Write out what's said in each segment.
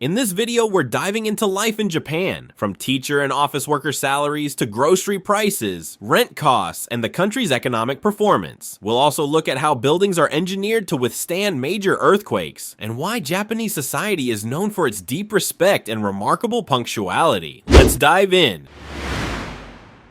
In this video, we're diving into life in Japan, from teacher and office worker salaries to grocery prices, rent costs, and the country's economic performance. We'll also look at how buildings are engineered to withstand major earthquakes, and why Japanese society is known for its deep respect and remarkable punctuality. Let's dive in.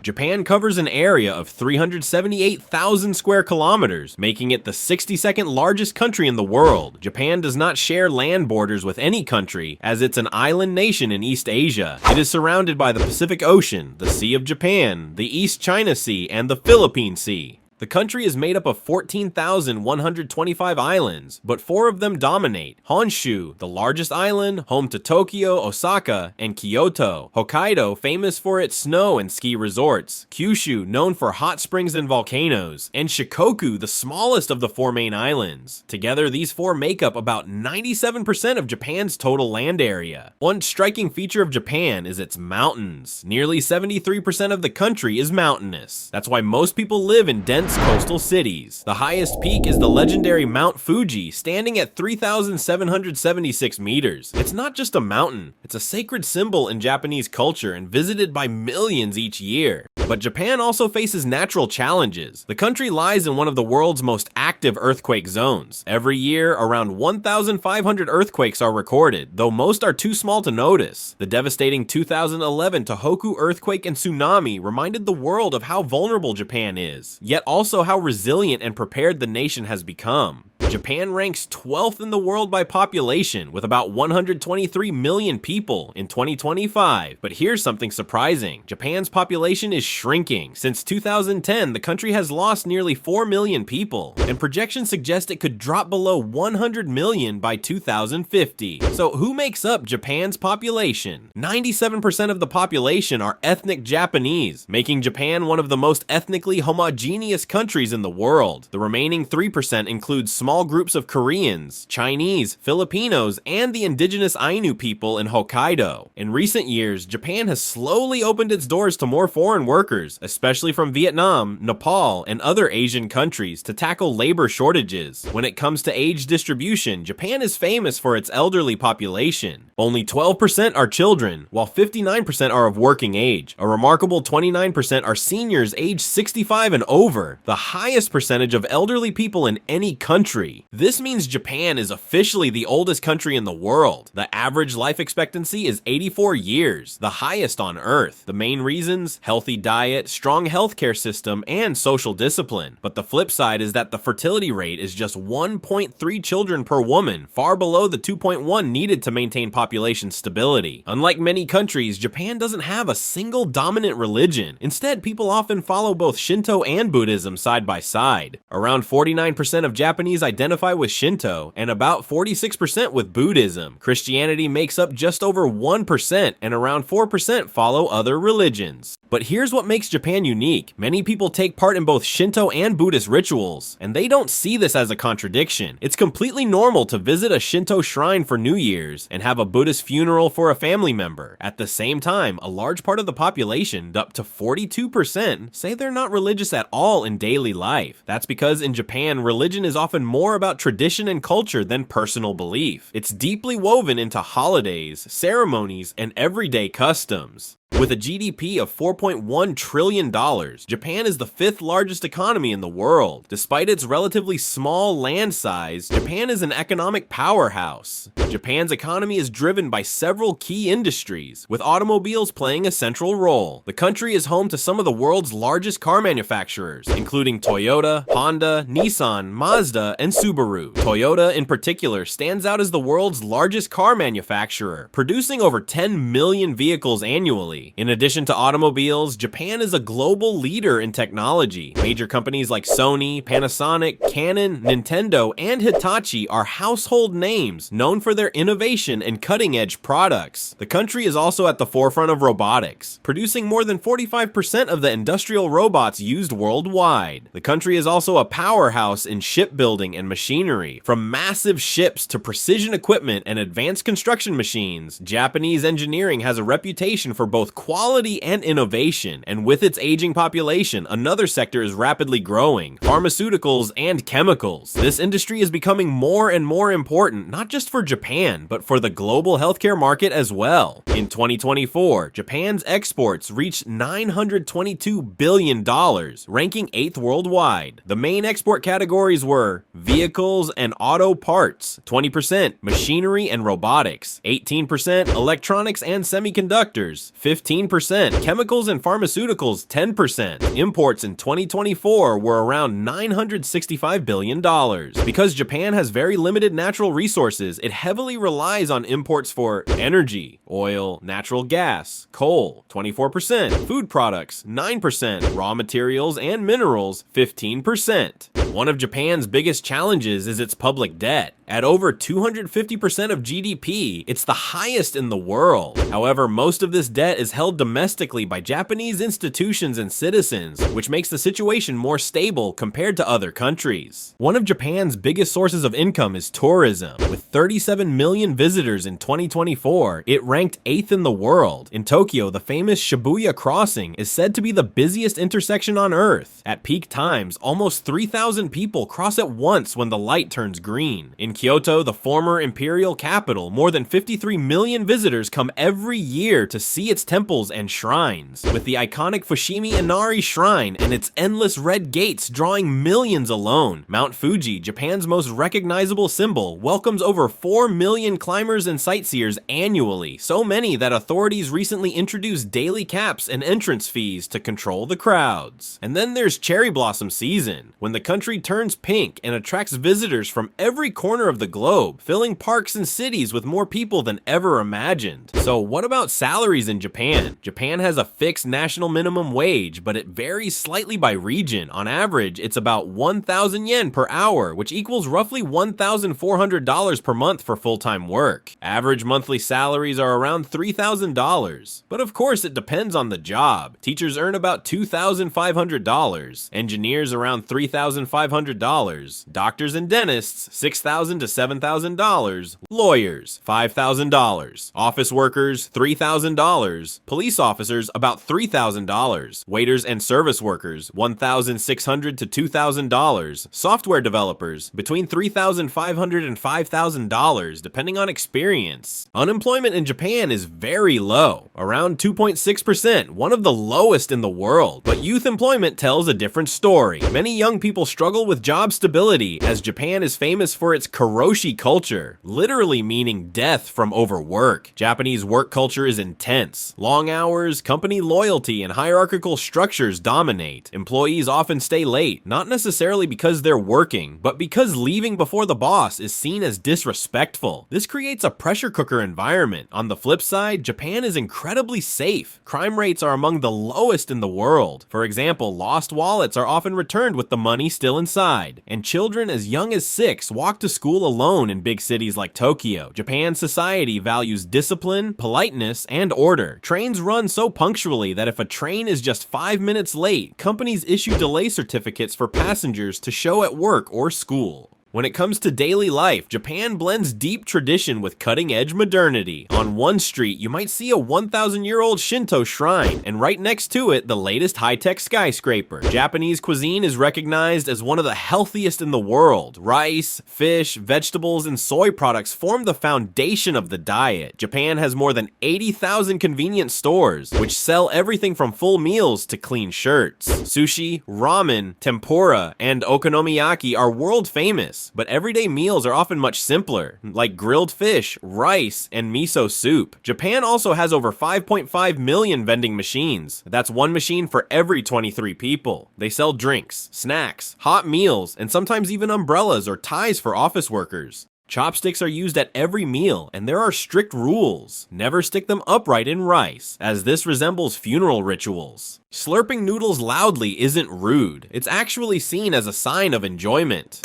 Japan covers an area of 378,000 square kilometers, making it the 62nd largest country in the world. Japan does not share land borders with any country, as it's an island nation in East Asia. It is surrounded by the Pacific Ocean, the Sea of Japan, the East China Sea, and the Philippine Sea. The country is made up of 14,125 islands, but 4 of them dominate. Honshu, the largest island, home to Tokyo, Osaka, and Kyoto. Hokkaido, famous for its snow and ski resorts. Kyushu, known for hot springs and volcanoes. And Shikoku, the smallest of the 4 main islands. Together, these 4 make up about 97% of Japan's total land area. One striking feature of Japan is its mountains. Nearly 73% of the country is mountainous. That's why most people live in dense coastal cities. The highest peak is the legendary Mount Fuji, standing at 3,776 meters. It's not just a mountain, it's a sacred symbol in Japanese culture and visited by millions each year. But Japan also faces natural challenges. The country lies in one of the world's most active earthquake zones. Every year, around 1,500 earthquakes are recorded, though most are too small to notice. The devastating 2011 Tohoku earthquake and tsunami reminded the world of how vulnerable Japan is, yet also how resilient and prepared the nation has become. Japan ranks 12th in the world by population, with about 123 million people in 2025. But here's something surprising. Japan's population is shrinking. Since 2010, the country has lost nearly 4 million people, and projections suggest it could drop below 100 million by 2050. So who makes up Japan's population? 97% of the population are ethnic Japanese, making Japan one of the most ethnically homogeneous countries in the world. The remaining 3% includes small groups of Koreans, Chinese, Filipinos, and the indigenous Ainu people in Hokkaido. In recent years, Japan has slowly opened its doors to more foreign workers, especially from Vietnam, Nepal, and other Asian countries, to tackle labor shortages. When it comes to age distribution, Japan is famous for its elderly population. Only 12% are children, while 59% are of working age. A remarkable 29% are seniors aged 65 and over, the highest percentage of elderly people in any country. This means Japan is officially the oldest country in the world. The average life expectancy is 84 years, the highest on Earth. The main reasons? Healthy diet, strong healthcare system, and social discipline. But the flip side is that the fertility rate is just 1.3 children per woman, far below the 2.1 needed to maintain population stability. Unlike many countries, Japan doesn't have a single dominant religion. Instead, people often follow both Shinto and Buddhism side by side. Around 49% of Japanese identify with Shinto, and about 46% with Buddhism. Christianity makes up just over 1%, and around 4% follow other religions. But here's what makes Japan unique. Many people take part in both Shinto and Buddhist rituals, and they don't see this as a contradiction. It's completely normal to visit a Shinto shrine for New Year's and have a Buddhist funeral for a family member. At the same time, a large part of the population, up to 42%, say they're not religious at all in daily life. That's because in Japan, religion is often more about tradition and culture than personal belief. It's deeply woven into holidays, ceremonies, and everyday customs. With a GDP of $4.1 trillion, Japan is the 5th largest economy in the world. Despite its relatively small land size, Japan is an economic powerhouse. Japan's economy is driven by several key industries, with automobiles playing a central role. The country is home to some of the world's largest car manufacturers, including Toyota, Honda, Nissan, Mazda, and Subaru. Toyota, in particular, stands out as the world's largest car manufacturer, producing over 10 million vehicles annually. In addition to automobiles, Japan is a global leader in technology. Major companies like Sony, Panasonic, Canon, Nintendo, and Hitachi are household names known for their innovation and cutting-edge products. The country is also at the forefront of robotics, producing more than 45% of the industrial robots used worldwide. The country is also a powerhouse in shipbuilding and machinery. From massive ships to precision equipment and advanced construction machines, Japanese engineering has a reputation for both quality and innovation. innovation, and with its aging population, another sector is rapidly growing: pharmaceuticals and chemicals. This industry is becoming more and more important, not just for Japan, but for the global healthcare market as well. In 2024, Japan's exports reached $922 billion, ranking 8th worldwide. The main export categories were vehicles and auto parts, 20%, machinery and robotics, 18%, electronics and semiconductors, 15%, chemicals and pharmaceuticals, 10%. Imports in 2024 were around $965 billion. Because Japan has very limited natural resources, it heavily relies on imports for energy, oil, natural gas, coal, 24%, food products, 9%, raw materials and minerals, 15%. One of Japan's biggest challenges is its public debt. At over 250% of GDP, it's the highest in the world. However, most of this debt is held domestically by Japanese institutions and citizens, which makes the situation more stable compared to other countries. One of Japan's biggest sources of income is tourism. With 37 million visitors in 2024, it ranked 8th in the world. In Tokyo, the famous Shibuya Crossing is said to be the busiest intersection on Earth. At peak times, almost 3,000 people cross at once when the light turns green. In Kyoto, the former imperial capital, more than 53 million visitors come every year to see its temples and shrines, with the iconic Fushimi Inari Shrine and its endless red gates drawing millions alone. Mount Fuji, Japan's most recognizable symbol, welcomes over 4 million climbers and sightseers annually, so many that authorities recently introduced daily caps and entrance fees to control the crowds. And then there's cherry blossom season, when the country turns pink and attracts visitors from every corner of the globe, filling parks and cities with more people than ever imagined. So what about salaries in Japan? Japan has a fixed national minimum wage, but it varies slightly by region. On average, it's about 1,000 yen per hour, which equals roughly $1,400 per month for full-time work. Average monthly salaries are around $3,000. But of course, it depends on the job. Teachers earn about $2,500, engineers around $3,500, doctors and dentists $6,000 to $7,000, lawyers $5,000, office workers $3,000, police officers about $3,000, waiters and service workers $1,600 to $2,000, software developers between $3,500 and $5,000 depending on experience. Unemployment in Japan is very low, around 2.6%, one of the lowest in the world. But youth employment tells a different story. Many young people struggle with job stability, as Japan is famous for its karoshi culture, literally meaning death from overwork. Japanese work culture is intense. Long hours, company loyalty, and hierarchical structures dominate. Employees often stay late, not necessarily because they're working, but because leaving before the boss is seen as disrespectful. This creates a pressure cooker environment. On the flip side, Japan is incredibly safe. Crime rates are among the lowest in the world. For example, lost wallets are often returned with the money still inside, and children as young as 6 walk to school alone in big cities like Tokyo. Japan's society values discipline, politeness, and order. Trains run so punctually that if a train is just 5 minutes late, companies issue delay certificates for passengers to show at work or school. When it comes to daily life, Japan blends deep tradition with cutting-edge modernity. On one street, you might see a 1,000-year-old Shinto shrine, and right next to it, the latest high-tech skyscraper. Japanese cuisine is recognized as one of the healthiest in the world. Rice, fish, vegetables, and soy products form the foundation of the diet. Japan has more than 80,000 convenience stores, which sell everything from full meals to clean shirts. Sushi, ramen, tempura, and okonomiyaki are world famous. But everyday meals are often much simpler, like grilled fish, rice, and miso soup. Japan also has over 5.5 million vending machines. That's one machine for every 23 people. They sell drinks, snacks, hot meals, and sometimes even umbrellas or ties for office workers. Chopsticks are used at every meal, and there are strict rules. Never stick them upright in rice, as this resembles funeral rituals. Slurping noodles loudly isn't rude. It's actually seen as a sign of enjoyment.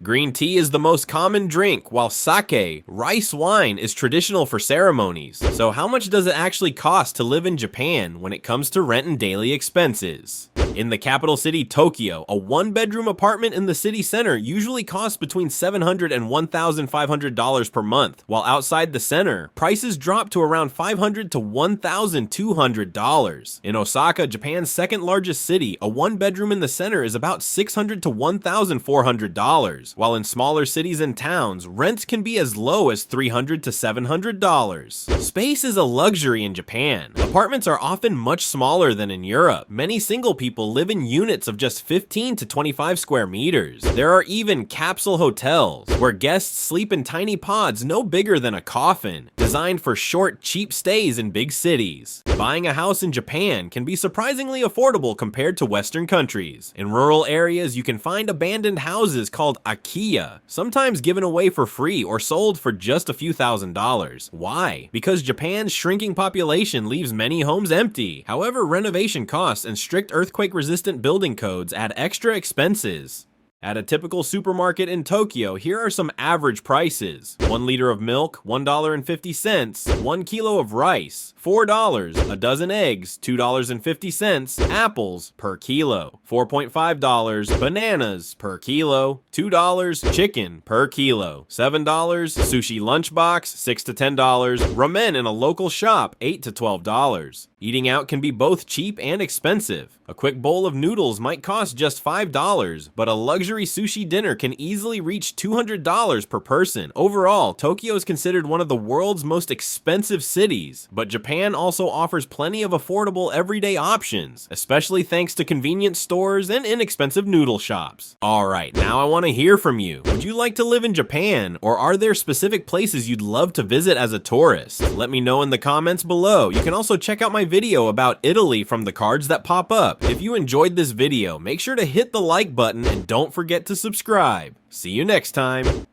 Green tea is the most common drink, while sake, rice wine, is traditional for ceremonies. So how much does it actually cost to live in Japan when it comes to rent and daily expenses? In the capital city, Tokyo, a one-bedroom apartment in the city center usually costs between $700 and $1,500 per month, while outside the center, prices drop to around $500 to $1,200. In Osaka, Japan's second-largest city, a one-bedroom in the center is about $600 to $1,400, while in smaller cities and towns, rents can be as low as $300 to $700. Space is a luxury in Japan. Apartments are often much smaller than in Europe. Many single people live in units of just 15 to 25 square meters. There are even capsule hotels, where guests sleep in tiny pods no bigger than a coffin, designed for short, cheap stays in big cities. Buying a house in Japan can be surprisingly affordable compared to Western countries. In rural areas, you can find abandoned houses called akiya, sometimes given away for free or sold for just a few $1,000s. Why? Because Japan's shrinking population leaves many homes empty. However, renovation costs and strict earthquake-resistant building codes add extra expenses. At a typical supermarket in Tokyo, here are some average prices. 1 liter of milk, $1.50. 1 kilo of rice, $4. A dozen eggs, $2.50. Apples, per kilo. $4.5. Bananas, per kilo. $2. Chicken, per kilo. $7. Sushi lunchbox, $6 to $10. Ramen in a local shop, $8 to $12. Eating out can be both cheap and expensive. A quick bowl of noodles might cost just $5, but a luxury sushi dinner can easily reach $200 per person. Overall, Tokyo is considered one of the world's most expensive cities, but Japan also offers plenty of affordable everyday options, especially thanks to convenience stores and inexpensive noodle shops. Alright, now I want to hear from you. Would you like to live in Japan, or are there specific places you'd love to visit as a tourist? Let me know in the comments below. You can also check out my video about Italy from the cards that pop up. If you enjoyed this video, make sure to hit the like button and don't forget to subscribe. See you next time.